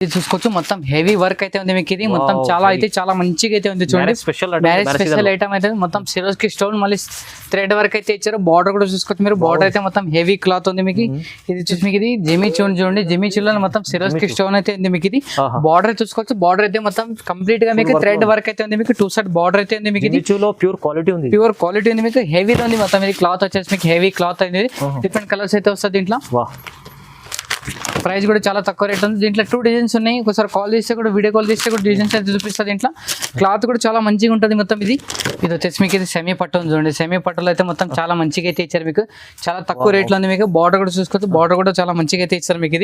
ఇది చూసుకోవచ్చు మొత్తం హెవీ వర్క్ అయితే ఉంది మీకు. ఇది మొత్తం చాలా మంచిగా అయితే ఉంది చూడండి. మ్యారేజ్ స్పెషల్ ఐటమ్ అయితే మొత్తం సిరోస్కి స్టోన్ మళ్ళీ థ్రెడ్ వర్క్ అయితే ఇచ్చారు. బార్డర్ కూడా చూసుకోవచ్చు మీరు. బార్డర్ అయితే మొత్తం హెవీ క్లాత్ ఉంది మీకు. ఇది చూసి మీకు ఇది జిమ్మి చూన్ చూడండి. జిమ్మి చూన్లో మొత్తం సిరోస్కి స్టోన్ అయితే ఉంది మీకు. ఇది బార్డర్ చూసుకోవచ్చు. బార్డర్ అయితే మొత్తం కంప్లీట్ గా మీకు థ్రెడ్ వర్క్ అయితే ఉంది మీకు. 2 సైడ్ బార్డర్ అయితే ఉంది మీకు. ఇది ప్యూర్ క్వాలిటీ ఉంది. ప్యూర్ క్వాలిటీ ఉంది మీకు. హెవీ ఉంది మొత్తం. ఇది క్లాత్ వచ్చేసి మీకు హెవీ క్లాత్ అనేది. డిఫరెంట్ కలర్స్ అయితే వస్తుంది దీంట్లో. ప్రైస్ కూడా చాలా తక్కువ రేట్ ఉంది. దీంట్లో 2 డిజైన్స్ ఉన్నాయి. ఒకసారి కాల్ చేస్తే కూడా వీడియో కాల్ చేస్తే కూడా డిజైన్స్ అయితే చూపిస్తుంది. దీంట్లో క్లాత్ కూడా చాలా మంచిగా ఉంటుంది మొత్తం. ఇది వచ్చేసి మీకు ఇది సెమీ పట్టు ఉంది చూడండి. సెమీ పట్టులో అయితే మొత్తం చాలా మంచిగా అయితే ఇచ్చారు మీకు. చాలా తక్కువ రేట్లో ఉంది మీకు. బార్డర్ కూడా చూసుకోవచ్చు. బార్డర్ కూడా చాలా మంచిగా అయితే ఇచ్చారు మీకు.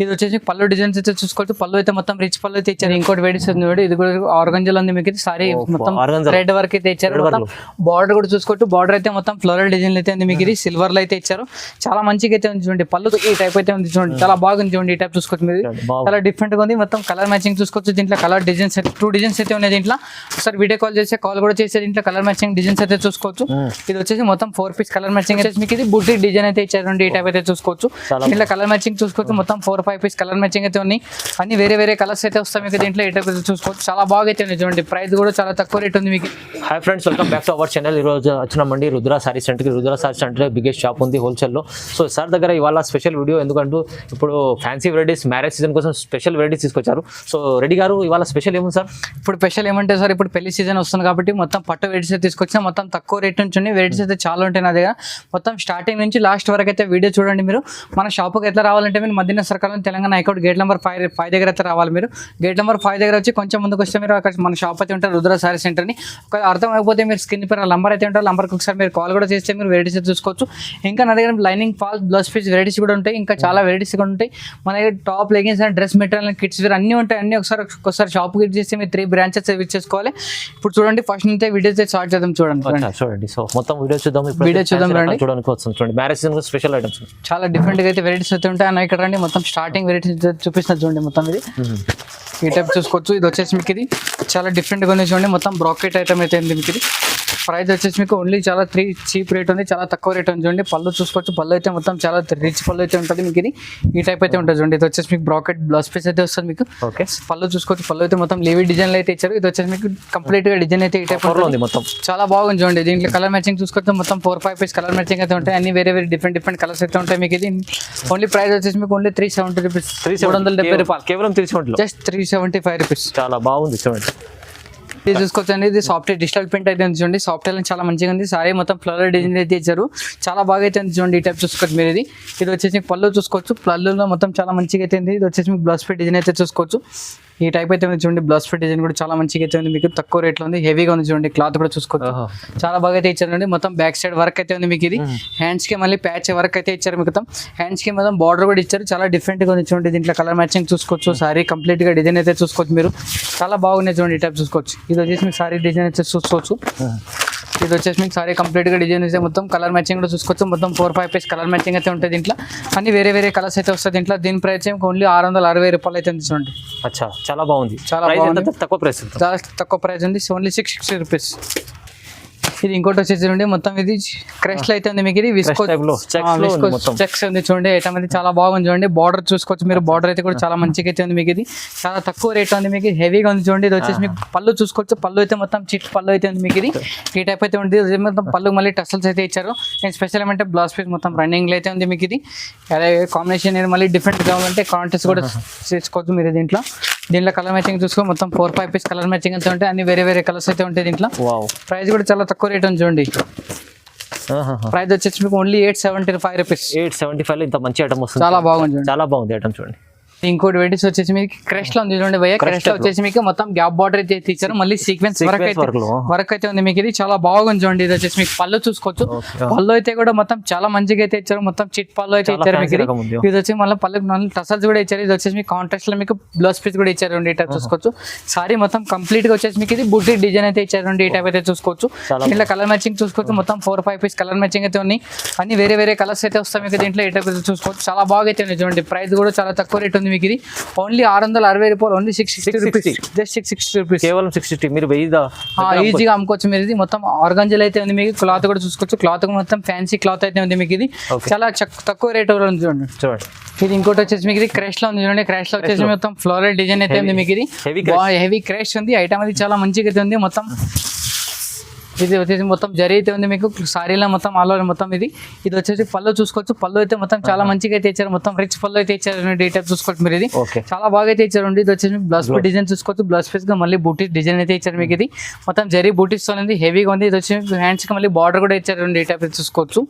ఇది వచ్చేసి పళ్ళు డిజైన్స్ అయితే చూసుకోవచ్చు. పళ్ళు అయితే మొత్తం రిచ్ పళ్ళు అయితే ఇచ్చారు. ఇంకోటి వేడిస్ ఉంది చూడండి. ఇది కూడా ఆర్గంజల్ ఉంది మీకు. ఇది సారీ మొత్తం రెడ్ వర్క్ అయితే ఇచ్చారు. మొత్తం బార్డర్ కూడా చూసుకోవచ్చు. బార్డర్ అయితే మొత్తం ఫ్లోరల్ డిజైన్ అయితే ఉంది మీకు. ఇది సిల్వర్ లో అయితే ఇచ్చారు. చాలా మంచిగా అయితే ఉంది చూడండి. పళ్ళు ఈ టైప్ అయితే ఉంది చూడండి. చాలా బాగుంది చూడండి. ఈ టైప్ చూసుకోవచ్చు మీరు. చాలా డిఫరెంట్ గా ఉంది. మొత్తం కలర్ మ్యాచింగ్ చూసుకోవచ్చు. దీంట్లో కలర్ డిజైన్స్ 2 డిజైన్స్ అయితే ఉన్నాయి దీంట్లో. ఒకసారి వీడియో కాల్ చేస్తే కాల్ కూడా చేస్తే దీంట్లో కలర్ మ్యాచింగ్ డిజైన్స్ అయితే చూసుకోవచ్చు. ఇది వచ్చేసి మొత్తం 4 పీస్ కలర్ మ్యాచింగ్ అయితే మీకు. ఇది బుట్టి డిజైన్ అయితే ఇచ్చారండి. ఈ టైప్ అయితే చూసుకోవచ్చు. దీంట్లో కలర్ మ్యాచింగ్ చూసుకోవచ్చు. మొత్తం 4-5 పీస్ కలర్ మ్యాచింగ్ అయితే ఉన్నాయి. అన్ని వేరే కలర్స్ అయితే వస్తాయి మీకు. దీంట్లో ఈ టైప్ అయితే చూసుకోవచ్చు. చాలా బాగా అయితే ఉంది చూడండి. ప్రైస్ కూడా చాలా తక్కువ రేట్ ఉంది మీకు. Hi friends, welcome back to our channel. ఈ రోజు వచ్చినామండి రుద్ర సారీ సెంటర్కి. Rudra sorry centre biggest shop ఉంది హోల్సేల్లో. సో సార్ దగ్గర ఇవాళ స్పెషల్ వీడియో, ఎందుకంటూ ఇప్పుడు ఫ్యాన్సీ వెరైటీస్ మ్యారేజ్ సీజన్ కోసం స్పెషల్ వెరైటీస్ తీసుకొచ్చారు. సో రెడ్డి గారు ఇవాళ స్పెషల్ ఏముంది సార్? ఇప్పుడు స్పెషల్ ఏమంటే సార్, ఇప్పుడు పెళ్లి సీజన్ వస్తుంది కాబట్టి మొత్తం పట్టు వెరైటీస్ అయితే తీసుకొచ్చిన. మొత్తం తక్కువ రేట్ నుంచి వెరైటీస్ అయితే చాలా ఉంటాయి నా దగ్గర. మొత్తం స్టార్టింగ్ నుంచి లాస్ట్ వరకు అయితే వీడియో చూడండి మీరు. మన షాప్కి ఎట్లా రావాలంటే మీరు Madina circle Telangana high court gate number 5 దగ్గర అయితే రావాలి మీరు. గేట్ నెంబర్ 5 దగ్గర వచ్చి కొంచెం ముందుకు వస్తే మీరు అక్కడ మన షాప్ అయితే ఉంటారు, రుద్ర సారీ సెంటర్ని. ఒక అర్థం అయిపోతే మీరు స్క్రీన్ పైన నంబర్ అయితే ఉంటారు. నంబర్కి ఒకసారి మీరు కాల్ కూడా చేస్తే మీరు వెరైటీస్ అయితే చూసుకోవచ్చు. ఇంకా నా దగ్గర lining falls blouse piece varieties కూడా ఉంటాయి. ఇంకా చాలా వెరైటీస్ కూడా ఉంటాయి మన దగ్గర. Top leggings and dress material, kids wear అన్నీ ఉంటాయి. అన్ని ఒకసారి షాప్ విజిట్ చేస్తే మీరు 3 బ్రాంచెస్ విజిట్ చేసుకోవాలి. ఇప్పుడు చూడండి, ఫస్ట్ నుంచి వీడియోస్ స్టార్ట్ చేద్దాం. చూడండి సో మొత్తం వీడియో చూద్దాం. రండి చూడడానికి వస్తుంది. చూడండి మ్యారేజ్ సీజన్ స్పెషల్ ఐటమ్స్ చాలా డిఫరెంట్ గా అయితే వెరైటీస్ అయితే ఉంటాయి అన్న. ఇక్కడ రండి, మొత్తం స్టార్టింగ్ వెరైటీస్ చూపిస్తున్నారు చూడండి. మొత్తం ఇది ఈ టైప్ చూసుకోవచ్చు. ఇది వచ్చేసి మీకు ఇది చాలా డిఫరెంట్ గా ఉంది చూడండి. మొత్తం బ్రాకెట్ ఐటమ్ అయితే ఉంది మీకు. ఇది ప్రైస్ వచ్చేసి మీకు ఓన్లీ చాలా చీప్ రేట్ ఉంది. చాలా తక్కువ రేట్ ఉంది చూడండి. పళ్ళు చూసుకోవచ్చు. పళ్ళు అయితే మొత్తం చాలా రిచ్ పళ్ళు అయితే ఉంటుంది మీకు. ఇది ఈ టైప్ అయితే ఉంటుంది చూడండి. ఇది వచ్చేసి మీకు బ్రాకెట్ బ్లౌజ్ పీస్ అయితే వస్తుంది మీకు. ఓకే, పళ్ళు చూసుకోవచ్చు. పళ్ళు అయితే మొత్తం లీవీ డిజైన్ అయితే ఇచ్చారు. ఇది వచ్చేసి మీకు కంప్లీట్ గా డిజైన్ అయితే ఈ టైప్ ఉంది. మొత్తం చాలా బాగుంది చూడండి. దీంట్లో కలర్ మ్యాచింగ్ చూసుకోవచ్చు. మొత్తం 4-5 పీస్ కలర్ మ్యాచింగ్ అయితే ఉంటాయి. అన్ని వేరే డిఫరెంట్ కలర్స్ అయితే ఉంటాయి మీకు. ఇది ఓన్లీ ప్రైస్ వచ్చేసి మీకు ఓన్లీ 370 రూపీస్. 370 రూపాయలు కేవలం 370. Just 375 rupees. చాలా బాగుంది చూడండి. ఇది చూసుకోవచ్చండి. ఇది సాఫ్ట్వేర్ డిజిటల్ ప్రింట్ అయితే ఉంది చూడండి. సాఫ్ట్వేర్ చాలా మంచిగా ఉంది. సారీ మొత్తం ఫ్లోరల్ డిజైన్ అయితే ఇచ్చారు. చాలా బాగా అయితే ఉంది చూడండి. ఈ టైప్ చూసుకోవచ్చు మీరు. ఇది వచ్చేసి పళ్ళు చూసుకోవచ్చు. పళ్ళులో మొత్తం చాలా మంచిగా అయితే ఉంది. ఇది వచ్చేసి మీకు బ్లౌజ్ పీస్ డిజైన్ అయితే చూసుకోవచ్చు. ఈ టైప్ అయితే ఉంది చూడండి. బ్లౌజ్ పీస్ డిజైన్ కూడా చాలా మంచిగా అయితే ఉంది మీకు. తక్కువ రేట్లో ఉంది. హెవీగా ఉంది చూడండి. క్లాత్ కూడా చూసుకోవచ్చు. చాలా బాగా అయితే ఇచ్చారు. మొత్తం బ్యాక్ సైడ్ వర్క్ అయితే ఉంది మీకు. ఇది హ్యాండ్స్ కి మళ్ళీ ప్యాచ్ వర్క్ అయితే ఇచ్చారు మీకు. హ్యాండ్స్ కి మొత్తం బార్డర్ కూడా ఇచ్చారు. చాలా డిఫరెంట్ గా ఉంది చూడండి. దీంట్లో కలర్ మ్యాచింగ్ చూసుకోవచ్చు. సారీ కంప్లీట్ గా డిజైన్ అయితే చూసుకోవచ్చు మీరు. చాలా బాగున్నాయి చూడండి. ఈ టైప్ చూసుకోవచ్చు. ఇది వచ్చేసి మీకు సారీ డిజైన్ అయితే చూసుకోవచ్చు. ఇది వచ్చేసి మీకు సారీ కంప్లీట్ గా డిజైన్ అయితే మొత్తం కలర్ మ్యాచింగ్ కూడా చూసుకోవచ్చు. మొత్తం 4-5 పీస్ కలర్ మ్యాచింగ్ అయితే ఉంటుంది దీంట్లో. అన్ని వేరే కలర్స్ అయితే వస్తాయి దీంట్లో. దీని ప్రైస్ ఓన్లీ 660 రూపాయలు అయితే ఉంది చూడండి. అచ్చా, చాలా బాగుంది. చాలా బాగుంది. తక్కువ ప్రైస్, చాలా తక్కువ ప్రైస్ ఉంది. Only 660 rupees. ఇది ఇంకోటి వచ్చేసి చూడండి. మొత్తం ఇది క్రష్ అయితే ఉంది మీకు. ఇది చెక్స్ ఉంది చూడండి. ఐటమ్ అయితే చాలా బాగుంది చూడండి. బార్డర్ చూసుకోవచ్చు మీరు. బార్డర్ అయితే కూడా చాలా మంచిగా అయితే ఉంది మీకు. ఇది చాలా తక్కువ రేట్ ఉంది మీకు. హెవీగా ఉంది చూడండి. ఇది వచ్చేసి మీకు పళ్ళు చూసుకోవచ్చు. పళ్ళు అయితే మొత్తం చిట్ పళ్ళు అయితే ఉంది మీకు. ఇది ఈ టైప్ అయితే ఉంది. మొత్తం పళ్ళు మళ్ళీ టసల్స్ అయితే ఇచ్చారు. నేను స్పెషల్ ఏమంటే బ్లౌజ్ పీస్ మొత్తం రన్నింగ్ అయితే ఉంది మీకు. ఇది అదే కాంబినేషన్ మళ్ళీ డిఫరెంట్ కావాలంటే కాంటెస్ట్ కూడా చేసుకోవచ్చు మీరు. దీంట్లో కలర్ మ్యాచింగ్ చూసుకో. మొత్తం 4-5 పీస్ కలర్ మ్యాచింగ్ అయితే ఉంటాయి. అన్ని వేరే కలర్స్ అయితే ఉంటాయి దీంట్లో. ప్రైస్ కూడా చాలా తక్కువ రేట్ ఉంది చూడండి. ప్రైస్ వచ్చేసి మీకు ఓన్లీ 875 రూపీస్. 875 ఇంత మంచి ఐటమ్ వస్తుంది. చాలా బాగుంది. చాలా బాగుంది ఐటమ్ చూడండి. ఇంకోటి వెరైటీస్ వచ్చేసి మీకు క్రష్ లో ఉంది చూడండి భయ్య. క్రష్ లో వచ్చేసి మీకు మొత్తం గ్యాప్ బార్డర్ అయితే ఇచ్చారు. మళ్ళీ సీక్వెన్స్ వర్క్ అయితే ఉంది మీకు. ఇది చాలా బాగుంది చూడండి. ఇది వచ్చేసి మీకు పళ్ళు చూసుకోవచ్చు. పళ్ళు అయితే కూడా మొత్తం చాలా మంచిగా అయితే ఇచ్చారు. మొత్తం చిట్ పళ్ళు అయితే ఇచ్చారు మీకు. ఇది వచ్చి మళ్ళీ పళ్ళు టసల్స్ కూడా ఇచ్చారు. ఇది వచ్చేసి మీకు కాంట్రాస్ట్ లో మీకు బ్లౌజ్ పీస్ కూడా ఇచ్చారు. ఈ టైప్ చూసుకోవచ్చు. సారీ మొత్తం కంప్లీట్ గా వచ్చేసి మీకు ఇది బుట్టి డిజైన్ అయితే ఇచ్చారు. ఈ టైప్ అయితే చూసుకోవచ్చు. దీంట్లో కలర్ మ్యాచింగ్ చూసుకోవచ్చు. మొత్తం 4-5 పీస్ కలర్ మ్యాచింగ్ అయితే ఉన్నాయి. అన్ని వేరే కలర్స్ అయితే వస్తాయి మీకు దీంట్లో. ఈ టైప్ చూసుకోవచ్చు. చాలా బాగా అయితే ఉంది చూడండి. ప్రైస్ కూడా చాలా తక్కువ రేట్ ఉంది ఉంది మీకు ఇది ఓన్లీ 660 రూపాయలు, ఓన్లీ 660 రూపీస్, జస్ట్ 660 రూపీస్, కేవలం 660. మీరు 1000 ఈజీగా అమ్ముకోవచ్చు మీరు. ఇది మొత్తం ఆర్గంజల్ అయితే ఉంది మీకు. క్లాత్ కూడా చూసుకోవచ్చు, క్లాత్ మొత్తం ఫ్యాన్సీ క్లాత్ అయితే ఉంది మీకు ఇది. చాలా తక్కువ రేట్ ఉంది చూడండి. ఇది ఇంకోటి వచ్చేసి మీకు ఇది క్రష్ లో ఉంది చూడండి. క్రష్ లో వచ్చేసి మొత్తం ఫ్లోరల్ డిజైన్ అయితే ఉంది మీకు ఇది. హెవీ క్రష్ ఉంది ఐటమ్, అది చాలా మంచిగా అయితే ఉంది మొత్తం. ఇది వచ్చేసి మొత్తం జరీ అయితే ఉంది మీకు సారీలో మొత్తం ఆల్ ఓవర్ మొత్తం. ఇది వచ్చేసి పళ్ళు చూసుకోవచ్చు, పళ్ళు అయితే మొత్తం చాలా మంచిగా అయితే ఇచ్చారు, మొత్తం రిచ్ పళ్ళు అయితే ఇచ్చారు. ఈ టైప్ చూసుకోవచ్చు మీరు. ఇది చాలా బాగా అయితే ఇచ్చారు. ఇది వచ్చేసి మీకు బ్లౌజ్ పీస్ డిజైన్ చూసుకోవచ్చు, బ్లౌజ్ పీస్ గా మళ్ళీ బూటీస్ డిజైన్ అయితే ఇచ్చారు మీకు. ఇది మొత్తం జరీ బూటీస్ తో ఉంది, హెవీగా ఉంది. ఇది వచ్చేసి హ్యాండ్స్ కి మళ్ళీ బార్డర్ కూడా ఇచ్చారు. ఈ టైప్ చూసుకోవచ్చు.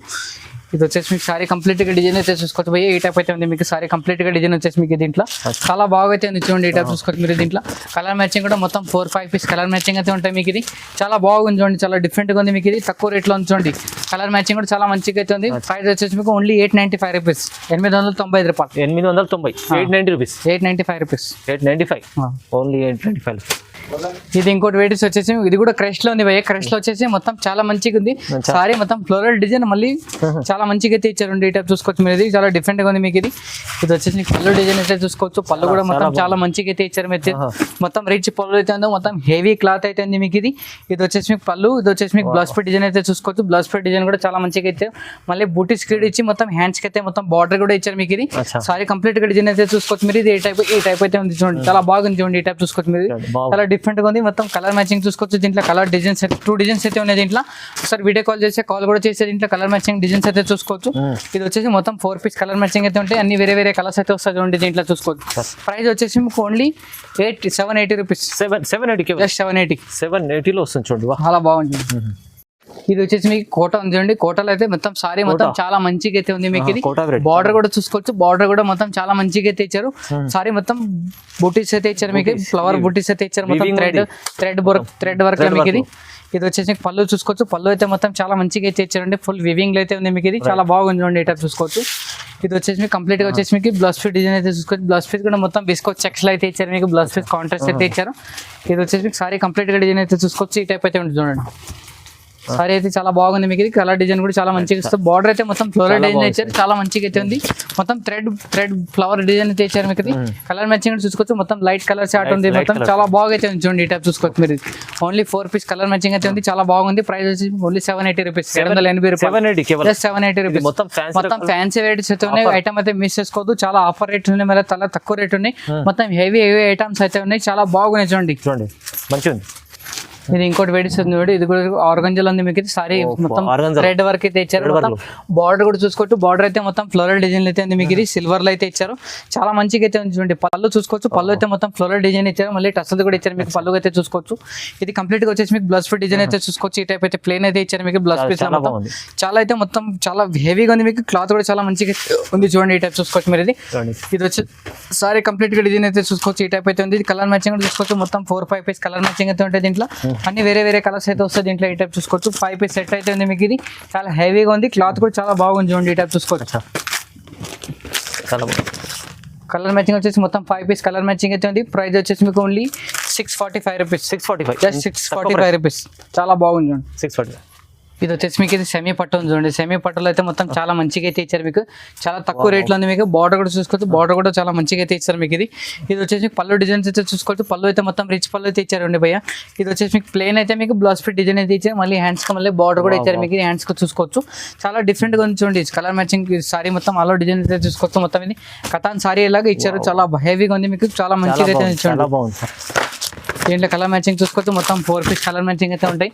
ఇది వచ్చేసి మీకు సారీ కంప్లీట్ గా డిజైన్ అయితే చూసుకోవచ్చు భయ్య. ఈ టైప్ అయితే ఉంది మీకు సారీ కంప్లీట్ గా డిజైన్ వచ్చేసి మీకు దీంట్లో చాలా బాగా అయితే ఉంది చూడండి. ఈ టైప్ చూసుకోవచ్చు మీరు. దీంట్లో కలర్ మ్యాచింగ్ కూడా మొత్తం 4-5 పీస్ కలర్ మ్యాచింగ్ అయితే ఉంటాయి మీకు. ఇది చాలా బాగుంది చూడండి, చాలా డిఫరెంట్ గా ఉంది మీకు. ఇది తక్కువ రేట్ లో ఉంది చూడండి. కలర్ మ్యాచింగ్ కూడా చాలా మంచిగా అయితే ఉంది. ప్రైస్ వచ్చేసి మీకు ఓన్లీ 895 రూపీస్, 895 రూపాయలు. 890, 890 రూపీస్, 895 రూపీస్, 895, ఓన్లీ 895. ఇది ఇంకోటి వెరైటీస్ వచ్చేసి ఇది కూడా క్రష్ లో ఉంది భయ్య. క్రష్ లో వచ్చేసి మొత్తం చాలా మంచిగా ఉంది సారీ, మొత్తం ఫ్లోరల్ డిజైన్ మళ్ళీ చాలా మంచిగా అయితే ఇచ్చారు. ఈ టైప్ చూసుకోవచ్చు మీరు. ఇది చాలా డిఫరెంట్ గా ఉంది మీకు. ఇది వచ్చేసి పళ్ళు డిజైన్ అయితే చూసుకోవచ్చు, పళ్ళు కూడా మొత్తం చాలా మంచిగా అయితే ఇచ్చారు మీరు. మొత్తం రిచ్ పళ్ళు అయితే ఉందో, మొత్తం హెవీ క్లాత్ అయితే ఉంది మీకు. ఇది వచ్చేసి మీకు పళ్ళు, ఇది వచ్చేసి మీకు బ్లౌజ్ పీస్ డిజైన్ అయితే చూసుకోవచ్చు. బ్లౌజ్ పీస్ డిజైన్ కూడా చాలా మంచిగా అయితే మళ్ళీ బూటీ స్క్రీడ్ ఇచ్చి మొత్తం హ్యాండ్స్ కి అయితే మొత్తం బార్డర్ కూడా ఇచ్చారు మీకు. ఇది సారీ కంప్లీట్ గా డిజైన్ అయితే చూసుకోవచ్చు మీరు. ఇది ఈ టైప్ అయితే ఉంది చూడండి, చాలా బాగుంది చూడండి. ఈ టైప్ చూసుకోవచ్చు మీరు, చాలా డిఫరెంట్ గా ఉంది. మొత్తం కలర్ మ్యాచింగ్ చూసుకోవచ్చు. దీంట్లో కలర్ డిజైన్స్ 2 డిజైన్స్ అయితే ఉన్నాయి దీంట్లో. ఒకసారి వీడియో కాల్ చేస్తే కాల్ కూడా చేస్తే దీంట్లో కలర్ మ్యాచింగ్ డిజైన్స్ అయితే చూసుకోవచ్చు. ఇది వచ్చేసి మొత్తం 4 పీస్ కలర్ మ్యాచింగ్ అయితే ఉంటాయి, అన్ని వేరే వేరే కలర్స్ అయితే వస్తాయి చూడండి దీంట్లో చూసుకోవచ్చు. ప్రైస్ వచ్చేసి మీకు ఓన్లీ 780 రూపీస్, 780లో వస్తుంది చూడండి. చాలా బాగుంది. ఇది వచ్చేసి మీకు కోట ఉంది చూడండి. కోటలో అయితే మొత్తం సారీ మొత్తం చాలా మంచిగా అయితే ఉంది మీకు. ఇది బార్డర్ కూడా చూసుకోవచ్చు, బార్డర్ కూడా మొత్తం చాలా మంచిగా అయితే ఇచ్చారు. సారీ మొత్తం బూటీస్ అయితే ఇచ్చారు మీకు, ఫ్లవర్ బూటీస్ అయితే ఇచ్చారు మొత్తం. థ్రెడ్ వర్క్ మీకు. ఇది వచ్చేసి పళ్ళు చూసుకోవచ్చు, పళ్ళు అయితే మొత్తం చాలా మంచిగా అయితే ఇచ్చారండి. ఫుల్ వివింగ్ అయితే ఉంది మీకు. ఇది చాలా బాగుంది చూడండి. ఇట్లా చూసుకోవచ్చు. ఇది వచ్చేసి మీకు కంప్లీట్ గా వచ్చేసి మీకు బ్లౌజ్ పీస్ డిజైన్ అయితే చూసుకోవచ్చు. బ్లౌజ్ పీస్ కూడా మొత్తం బిస్కో చెక్స్ లో అయితే ఇచ్చారు మీకు. బ్లౌజ్ పీస్ కాంట్రాస్ట్ అయితే ఇచ్చారు. ఇది వచ్చేసి మీకు సారీ కంప్లీట్ గా డిజైన్ అయితే చూసుకోవచ్చు. ఈ టైప్ అయితే ఉంటుంది చూడండి. సారీ అయితే చాలా బాగుంది మీకు. ఇది కలర్ డిజైన్ కూడా చాలా మంచిగా ఇస్తుంది. బార్డర్ అయితే మొత్తం ఫ్లోరల్ డిజైన్ ఇచ్చారు, చాలా మంచిగా అయితే ఉంది. మొత్తం థ్రెడ్ ఫ్లవర్ డిజైన్ అయితే ఇచ్చారు మీకు. కలర్ మ్యాచింగ్ కూడా చూసుకోవచ్చు, మొత్తం లైట్ కలర్ చార్ట్ ఉంది మొత్తం. చాలా బాగా అయితే ఉంది చూడండి. ఈ టైప్ చూసుకోవచ్చు మీరు. ఓన్లీ 4 పీస్ కలర్ మ్యాచింగ్ అయితే ఉంది, చాలా బాగుంది. ప్రైస్ వచ్చి ఓన్లీ 780 రూపీస్, 780 రూపాయలు, 780 రూపీస్. మొత్తం ఫ్యాన్సీ వెరైటీస్ అయితే ఉన్నాయి. ఐటమ్ అయితే మిస్ చేసుకోవద్దు, చాలా ఆఫర్ రేట్ ఉన్నాయి, మళ్ళీ చాలా తక్కువ రేట్ ఉన్నాయి. మొత్తం హెవీ ఐటమ్స్ అయితే ఉన్నాయి, చాలా బాగున్నాయి చూడండి. మంచిగా ఉంది. ఇది ఇంకోటి వెరైటీస్ ఉంది చూడండి. ఇది కూడా ఆర్గంజల్ ఉంది మీకు. సారీ మొత్తం థ్రెడ్ వర్క్ అయితే ఇచ్చారు. మొత్తం బార్డర్ కూడా చూసుకోవచ్చు, బార్డర్ అయితే మొత్తం ఫ్లోరల్ డిజైన్ అయితే ఉంది మీకు. ఇది సిల్వర్ లో అయితే ఇచ్చారు, చాలా మంచిగా అయితే ఉంది చూడండి. పళ్ళు చూసుకోవచ్చు, పళ్ళు అయితే మొత్తం ఫ్లోరల్ డిజైన్ ఇచ్చారు, మళ్ళీ టస్సలు కూడా ఇచ్చారు మీకు. పళ్ళు అయితే చూసుకోవచ్చు. ఇది కంప్లీట్ గా వచ్చేసి మీకు బ్లౌజ్ పీస్ డిజైన్ అయితే చూసుకోవచ్చు. ఈ టైప్ అయితే ప్లేన్ అయితే ఇచ్చారు మీకు. బ్లౌజ్ పీస్ చాలా అయితే మొత్తం చాలా హెవీగా ఉంది మీకు. క్లాత్ కూడా చాలా మంచిగా ఉంది చూడండి. ఈ టైప్ చూసుకోవచ్చు మీరు. ఇది వచ్చి సారీ కంప్లీట్ గా డిజైన్ అయితే చూసుకోవచ్చు. ఈ టైప్ అయితే ఉంది. కలర్ మ్యాచింగ్ కూడా చూసుకోవచ్చు. మొత్తం 4-5 పీస్ కలర్ మ్యాచింగ్ అయితే ఉంటాయి దీంట్లో, అన్ని వేరే వేరే కలర్స్ అయితే వస్తాయి దీంట్లో. ఈ టైప్ చూసుకోవచ్చు. 5 పీస్ సెట్ అయితే ఉంది మీకు. ఇది చాలా హెవీగా ఉంది, క్లాత్ కూడా చాలా బాగుంది చూడండి. ఈ టైప్ చూసుకోవచ్చు. కలర్ మ్యాచింగ్ వచ్చేసి మొత్తం 5 పీస్ కలర్ మ్యాచింగ్ అయితే ఉంది. ప్రైస్ వచ్చేసి మీకు ఓన్లీ 645 రూపీస్, 645 రూపీస్. చాలా బాగుంది చూడండి. 645. ఇది వచ్చేసి మీకు ఇది సెమీ పట్టు ఉంది చూడండి. సెమీ పట్టులో అయితే మొత్తం చాలా మంచిగా అయితే ఇచ్చారు మీకు, చాలా తక్కువ రేట్లో ఉంది మీకు. బార్డర్ కూడా చూసుకోవచ్చు, బార్డర్ కూడా చాలా మంచిగా అయితే ఇచ్చారు మీకు. ఇది వచ్చేసి పళ్ళు డిజైన్స్ అయితే చూసుకోవచ్చు. పళ్ళు అయితే మొత్తం రిచ్ పళ్ళు అయితే ఇచ్చారండి భయ్య. ఇది వచ్చేసి మీకు ప్లేన్ అయితే మీకు బ్లౌజ్ ఫిట్ డిజైన్ అయితే ఇచ్చారు, మళ్ళీ హ్యాండ్స్ కి మళ్ళీ బార్డర్ కూడా ఇచ్చారు మీకు. హ్యాండ్స్ కి చూసుకోవచ్చు, చాలా డిఫరెంట్ గా ఉంది చూడండి. కలర్ మ్యాచింగ్ సారీ మొత్తం అలో డిజైన్ అయితే చూసుకోవచ్చు. మొత్తం ఇది కథాన్ సారీ లాగా ఇచ్చారు, చాలా హెవీగా ఉంది మీకు, చాలా మంచిగా అయితే ఇచ్చారు. దీంట్లో కలర్ మ్యాచింగ్ చూసుకోవచ్చు. మొత్తం 4 పీస్ కలర్ మ్యాచింగ్ అయితే ఉంటాయి,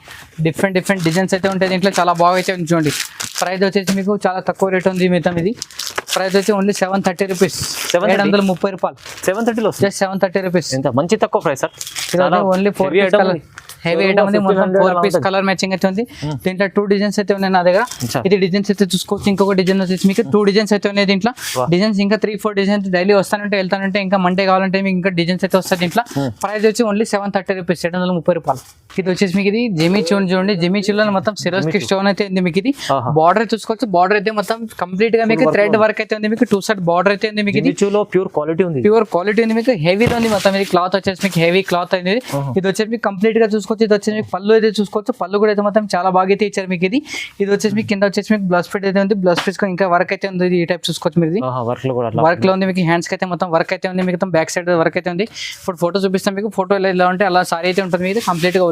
డిఫరెంట్ డిజైన్స్ అయితే ఉంటాయి దీంట్లో, చాలా బాగా అయితే ఉంది చూడండి. ప్రైస్ వచ్చేసి మీకు చాలా తక్కువ రేట్ ఉంది మొత్తం. ఇది ప్రైస్ వచ్చి ఓన్లీ 730 రూపీస్, 730 రూపాయలు. 730లో జస్ట్ 730 రూపీస్. మంచి తక్కువ price sir. Only 4 piece colour heavy item ఉంది. మొత్తం 4 పీస్ కలర్ మ్యాచింగ్ అయితే ఉంది దీంట్లో. 2 డిజైన్స్ అయితే ఉన్నాయి నా దగ్గర. ఇది డిజైన్స్ అయితే చూసుకోవచ్చు. ఇంకొక డిజైన్ వచ్చేసి మీకు 2 డిజైన్స్ అయితే ఉన్నాయి దీంట్లో. డిజైన్స్ ఇంకా 3-4 డిజైన్స్ డైలీ వస్తానంటే వెళ్తానంటే ఇంకా మండే కావాలంటే మీకు ఇంకా డిజైన్స్ అయితే వస్తాయి దీంట్లో. ప్రైస్ వచ్చి ఓన్లీ 730 రూపీస్, 730 రూపాయలు. ఇది వచ్చేసి మీకు ఇది జిమీ చూన్ చూడండి. జిమీ చూన్ లో మొత్తం సిరోస్కి స్టోన్ అయితే ఉంది మీకు. ఇది బార్డర్ చూసుకోవచ్చు. బార్డర్ అయితే మొత్తం కంప్లీట్ గా మీకు థ్రెడ్ వర్క్ అయితే ఉంది మీకు. 2 సైడ్ బార్డర్ అయితే ఉంది మీకు. ఇది ప్యూర్ క్వాలిటీ ఉంది, ప్యూర్ క్వాలిటీ ఉంది మీకు. హెవీ ఉంది మొత్తం. ఇది క్లాత్ వచ్చేసి మీకు హెవీ క్లాత్ అయింది. ఇది వచ్చేసి మీకు కంప్లీట్ గా చూసుకోవచ్చు. చూసుకోవచ్చు. ఇది వచ్చేసి మీకు పళ్ళు అయితే చూసుకోవచ్చు. పళ్ళు కూడా అయితే మొత్తం చాలా బాగా అయితే ఇచ్చారు మీకు. ఇది వచ్చేసి మీకు కింద వచ్చేసి మీకు బ్లౌజ్ ఫిట్ అయితే ఉంది. బ్లౌజ్ ఫిట్ ఇంకా వర్క్ అయితే ఉంది. ఈ టైప్ చూసుకోవచ్చు మీరు. వర్క్ లో కూడా వర్క్ లో ఉంది మీకు. హ్యాండ్స్ కి అయితే మొత్తం వర్క్ అయితే ఉంది మీకు. బ్యాక్ సైడ్ వర్క్ అయితే ఉంది. ఇప్పుడు ఫోటో చూపిస్తాం మీకు. ఫోటో ఎలా ఉంటే అలా సారీ అయితే ఉంటుంది మీకు. కంప్లీట్ గా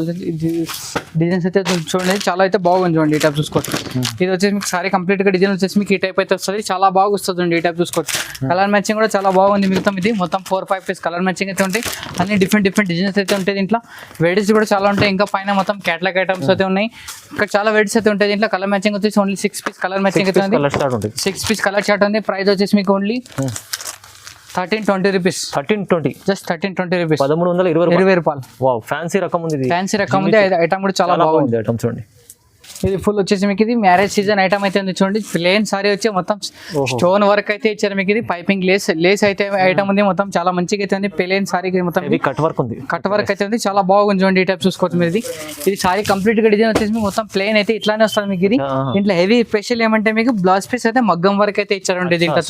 డిజైన్స్ అయితే చూడండి చాలా అయితే బాగుంది చూడండి. ఈ టైప్ చూసుకోవచ్చు. ఇది వచ్చేసి మీకు సారీ కంప్లీట్ గా డిజైన్ వచ్చేసి మీకు ఈ టైప్ అయితే వస్తుంది. చాలా బాగా వస్తుంది ఈ టైప్ చూసుకోవచ్చు. కలర్ మ్యాచింగ్ కూడా చాలా బాగుంది మీకు. ఇది మొత్తం 4-5 పీస్ కలర్ మ్యాచింగ్ అయితే ఉంటాయి. అన్ని డిఫరెంట్ డిజైన్స్ అయితే ఉంటాయి దీంట్లో. వెరైటీస్ కూడా చాలా ఉంటాయి. ఇంకా పైన మొత్తం క్యాటలాగ్ ఐటమ్స్ అయితే ఉన్నాయి. ఇక్కడ చాలా వెరైటీస్ అయితే ఉంటాయి దీంట్లో. కలర్ మ్యాచింగ్ వచ్చేసి ఓన్లీ 6 పీస్ కలర్ మ్యాచింగ్ అయితే ఉంది. 6 పీస్ కలర్ చార్ట్ ఉంది. ప్రైస్ వచ్చేసి మీకు ఓన్లీ 1320 రూపీస్. 1320 just 1320 rupees. 1320 రూపాయలు. వావ్, ఫ్యాన్సీ రకం ఉంది ఇది. ఫ్యాన్సీ రకం ఉంది. ఐటమ్ కూడా చాలా బాగుంది. ఐటమ్ చూడండి. ఇది ఫుల్ వచ్చేసి మీకు ఇది మ్యారేజ్ సీజన్ ఐటమ్ అయితే ఉంది చూడండి. ప్లేన్ సారీ వచ్చి మొత్తం స్టోన్ వర్క్ అయితే ఇచ్చారు మీకు. ఇది పైపింగ్ లేస్ అయితే ఐటమ్ ఉంది. మొత్తం చాలా మంచిగా అయితే ఉంది. ప్లేన్ సారీకి మొత్తం కట్ వర్క్ ఉంది. కట్ వర్క్ అయితే ఉంది. చాలా బాగుంది చూడండి. ఈ టైప్ చూసుకోవచ్చు మీరు. ఇది సారీ కంప్లీట్ గా డిజైన్ వచ్చేసి మీకు మొత్తం ప్లేన్ అయితే ఇట్లానే వస్తుంది మీకు. ఇది ఇంట్లో హెవీ స్పెషల్ ఏమంటే మీకు బ్లౌజ్ పీస్ అయితే మగ్గం వర్క్ అయితే ఇచ్చారండి. దీంట్లో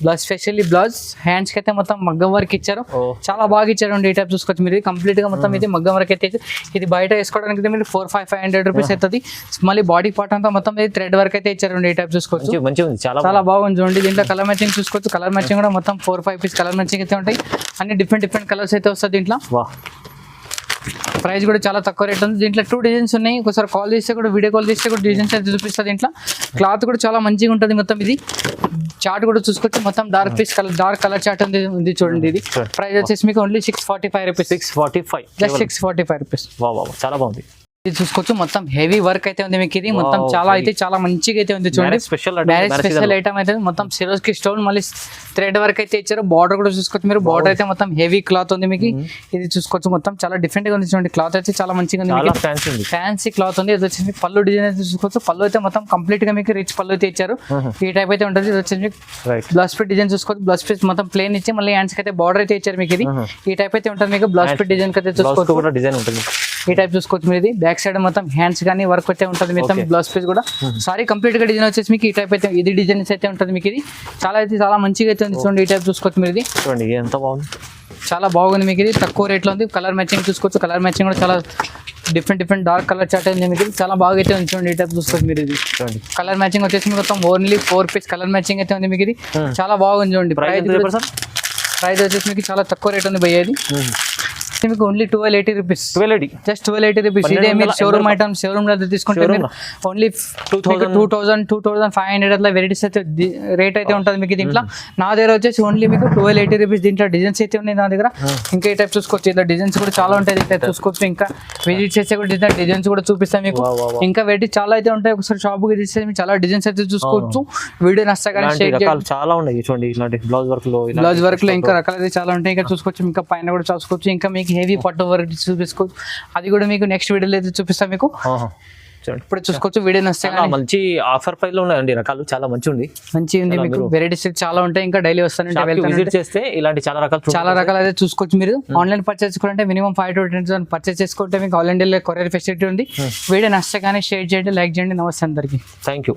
బ్లౌజ్ స్పెషల్లీ బ్లౌజ్ హ్యాండ్స్ కి అయితే మొత్తం మగ్గం వర్క్ ఇచ్చారు. చాలా బాగా ఇచ్చారండి. ఈ టైప్ చూసుకోవచ్చు మీరు. కంప్లీట్ గా మొత్తం ఇది మగ్గం వర్క్ అయితే ఇది బయట వేసుకోవడానికి మీరు 400-500 రూపీస్ అవుతుంది. మళ్ళీ బాడీ పార్ట్ అంతా మొత్తం థ్రెడ్ వర్క్ అయితే ఇచ్చారు. ఈ టైప్ చూసుకోవచ్చు. చాలా బాగుంది చూడండి. దీంట్లో కలర్ మ్యాచింగ్ చూసుకోవచ్చు. కలర్ మ్యాచింగ్ కూడా మొత్తం 4-5 పీస్ కలర్ మ్యాచింగ్ అయితే ఉంటాయి. అన్ని డిఫరెంట్ కలర్స్ అయితే వస్తుంది దీంట్లో. ప్రైస్ కూడా చాలా తక్కువ రేట్ ఉంది. దీంట్లో 2 డిజైన్స్ ఉన్నాయి. ఒకసారి కాల్ చేస్తే కూడా వీడియో కాల్ చేస్తే కూడా డిజైన్స్ అయితే చూపిస్తుంది దీంట్లో. క్లాత్ కూడా చాలా మంచిగా ఉంటుంది మొత్తం. ఇది చార్ట్ కూడా చూసుకోవచ్చు. మొత్తం డార్క్ కలర్ చార్ట్ ఉంది చూడండి. ఇది ప్రైస్ వచ్చేసి మీకు ఓన్లీ 645 రూపీస్. 645 రూపీస్. చాలా బాగుంది. ఇది చూసుకోవచ్చు. మొత్తం హెవీ వర్క్ అయితే ఉంది మీకు. ఇది మొత్తం చాలా మంచిగా అయితే ఉంది చూడండి. మ్యారేజ్ స్పెషల్ ఐటమ్ అయితే మొత్తం సిరోజ్ కి స్టోన్ మళ్ళీ థ్రెడ్ వర్క్ అయితే ఇచ్చారు. బార్డర్ కూడా చూసుకోవచ్చు మీరు. బార్డర్ అయితే మొత్తం హెవీ క్లాత్ ఉంది మీకు. ఇది చూసుకోవచ్చు. మొత్తం చాలా డిఫరెంట్ గా ఉంది చూడండి. క్లాత్ అయితే చాలా మంచిగా ఉంది. ఫ్యాన్సీ క్లాత్ ఉంది. ఇది వచ్చేసి పళ్ళు డిజైన్ అయితే చూసుకోవచ్చు. పళ్ళు అయితే మొత్తం కంప్లీట్ గా మీకు రిచ్ పళ్ళు అయితే ఇచ్చారు. ఈ టైప్ అయితే ఉంటుంది. ఇది వచ్చేసి బ్లౌజ్ ఫిట్ డిజైన్ చూసుకోవచ్చు. బ్లౌజ్ ఫిట్ మొత్తం ప్లేన్ ఇచ్చి మళ్ళీ హ్యాండ్స్ కి అయితే బార్డర్ అయితే ఇచ్చారు మీకు. ఇది ఈ టైప్ అయితే ఉంటుంది మీకు. బ్లౌజ్ ఫిట్ డిజైన్ అయితే చూసుకోవచ్చు. డిజైన్ ఉంటుంది. ఈ టైప్ చూసుకోవచ్చు మీరు. ఇది బ్యాక్ సైడ్ మొత్తం హ్యాండ్స్ కానీ వర్క్ అయితే ఉంటుంది మొత్తం. బ్లౌజ్ పీస్ కూడా సారీ కంప్లీట్ గా డిజైన్ వచ్చేసి మీకు ఈ టైప్ అయితే ఇది డిజైన్స్ అయితే ఉంటుంది మీకు. ఇది చాలా మంచిగా అయితే ఉంది చూడండి. ఈ టైప్ చూసుకోవచ్చు మీరు. ఇది చూడండి ఎంత బాగుంది. చాలా బాగుంది మీకు. ఇది తక్కువ రేట్లో ఉంది. కలర్ మ్యాచింగ్ చూసుకోవచ్చు. కలర్ మ్యాచింగ్ కూడా చాలా డిఫరెంట్ డార్క్ కలర్ చార్ట్ అయింది మీకు. చాలా బాగా అయితే ఉంది చూడండి. ఈ టైప్ చూసుకోవచ్చు మీరు. ఇది కలర్ మ్యాచింగ్ వచ్చేసి మొత్తం ఓన్లీ 4 పీస్ కలర్ మ్యాచింగ్ అయితే ఉంది మీకు. ఇది చాలా బాగుంది చూడండి. ప్రైస్ వచ్చేసి మీకు చాలా తక్కువ రేట్ ఉంది భయ్య. ఇది మీకు ఓన్లీ 1280 రూపీస్. Just 1280 rupees. ఇదే మీరు షోరూమ్ ఐటమ్ షోరూమ్ లో తీసుకుంటే ఓన్లీ 2500 అట్లా వెరైటీస్ అయితే రేట్ అయితే ఉంటుంది మీకు. దీంట్లో నా దగ్గర వచ్చేసి ఓన్లీ మీకు 1280 రూపీస్. దీంట్లో డిజైన్స్ అయితే ఉన్నాయి నా దగ్గర. ఇంకా ఈ టైప్ చూసుకోవచ్చు. ఇలా డిజైన్స్ కూడా చాలా ఉంటాయి. ఈ టైప్ చూసుకోవచ్చు. ఇంకా విజిట్ చేస్తే కూడా డిజైన్స్ కూడా చూపిస్తాను మీకు. ఇంకా వెరైటీ చాలా అయితే ఉంటాయి. ఒకసారి షాప్ కి తీస్తే మీకు చాలా డిజైన్స్ అయితే చూసుకోవచ్చు. వీడియో నచ్చగానే షేర్ చేయండి. చాలా ఉన్నాయి చూడండి. ఇలాంటి బ్లౌజ్ వర్క్ లో ఇంకా రకాలు అయితే చాలా ఉంటాయి. ఇంకా చూసుకోవచ్చు. ఇంకా పైన కూడా చూసుకోవచ్చు. ఇంకా మీకు హెవీ పట్టు వర్క్ చూపించుకోవచ్చు. అది కూడా మీకు నెక్స్ట్ వీడియోలో అయితే చూపిస్తాం మీకు. ఇప్పుడు చూసుకోవచ్చు. వీడియో నచ్చితే మంచి ఆఫర్ ప్రైస్ లో ఉన్నాయండి. రకాలు చాలా మంచిగా ఉంది మీకు. వెరైటీస్ చాలా ఉంటాయి. ఇంకా డైలీ వస్తానంటే విజిట్ చేస్తే ఇలాంటి చాలా రకాలు అయితే చూసుకోవచ్చు మీరు. ఆన్లైన్ పర్చేస్ చేసుకుంటే మినిమం 5 to 10 పర్చేస్ చేసుకుంటే మీకు ఆల్ ఇండియా కొరియర్ ఫెసిలిటీ ఉంది. వీడియో నచ్చగానే షేర్ చేయండి, లైక్ చేయండి. నమస్తే అందరికి. Thank you.